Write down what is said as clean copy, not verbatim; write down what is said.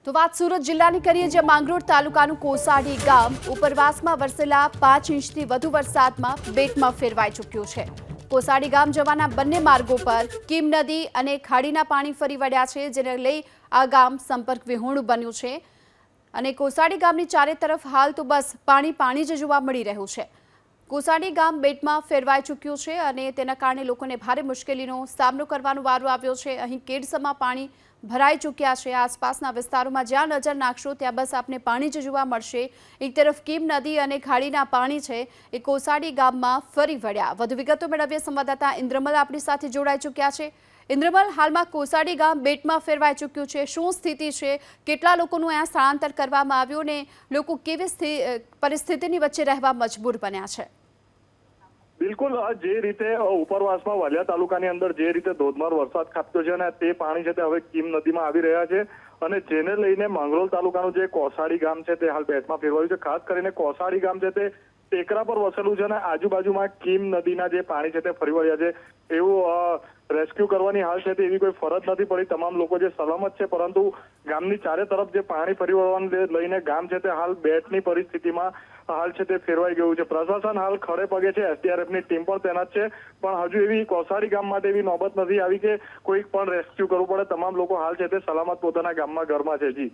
તો વાત સુરત જિલ્લાની કરીએ, જે માંગરોળ તાલુકાનું કોસાડી ગામ ઉપરવાસમાં વરસેલા 5 ઇંચથી વધુ વરસાદમાં બેટમાં ફેરવાઈ ચૂક્યું છે। કોસાડી ગામ જવાના બંને માર્ગો પર કીમ નદી અને ખાડીના પાણી ફરી વળ્યા છે, જેને લઈ આ ગામ સંપર્ક વિહોણું બન્યું છે અને કોસાડી ગામની ચારે તરફ હાલ તો બસ પાણી જ જોવા મળી રહ્યું છે। કોસાડી ગામ બેટમાં ફેરવાઈ ચૂક્યું છે અને તેના કારણે લોકોને ભારે મુશ્કેલીનો સામનો કરવાનો વારો આવ્યો છે। અહીં કેડસમાં પાણી ભરાઈ ચૂક્યા છે। આસપાસના વિસ્તારોમાં જ્યાં નજર નાખશો ત્યાં બસ આપને પાણી જ જોવા મળશે। એક તરફ કીમ નદી અને ખાડીના પાણી છે એ કોસાડી ગામમાં ફરી વળ્યા। વધુ વિગતો મેળવીએ સંવાદદાતા ઇન્દ્રમલ આપણી સાથે જોડાઈ ચૂક્યા છે। ઇન્દ્રમલ, હાલમાં કોસાડી ગામ બેટમાં ફેરવાઈ ચૂક્યું છે, શું સ્થિતિ છે? કેટલા લોકોનું અહીંયા સ્થળાંતર કરવામાં આવ્યું ને લોકો કેવી પરિસ્થિતિની વચ્ચે રહેવા મજબૂર બન્યા છે? બિલકુલ, જે રીતે ઉપરવાસમાં વાલિયા તાલુકાની અંદર જે રીતે ધોધમાર વરસાદ ખાબક્યો છે અને તે પાણી છે તે હવે કીમ નદીમાં આવી રહ્યા છે અને જેને લઈને માંગરોળ તાલુકાનું જે કોસાડી ગામ છે તે હાલ બેટમાં ફેરવાયું છે। ખાસ કરીને કોસાડી ગામ છે તે ટેકરા પર વસેલું છે અને આજુબાજુમાં કીમ નદીના જે પાણી છે તે ફરી વળ્યા છે। એવું રેસ્ક્યુ કરવાની હાલ છે તે એવી કોઈ ફરજ નથી પડી, તમામ લોકો જે સલામત છે, પરંતુ ગામની ચારે તરફ જે પાણી ફરી વળવાને લઈને ગામ છે તે હાલ બેટની પરિસ્થિતિમાં હાલ છે તે ફેરવાઈ ગયું છે। પ્રશાસન હાલ ખડે પગે છે, એસડીઆરએફની ટીમ પણ તૈનાત છે, પણ હજુ એવી કોસાડી ગામ માટે એવી નોબત નથી આવી કે કોઈ પણ રેસ્ક્યુ કરવું પડે। તમામ લોકો હાલ છે તે સલામત પોતાના ગામમાં ઘરમાં છે। જી।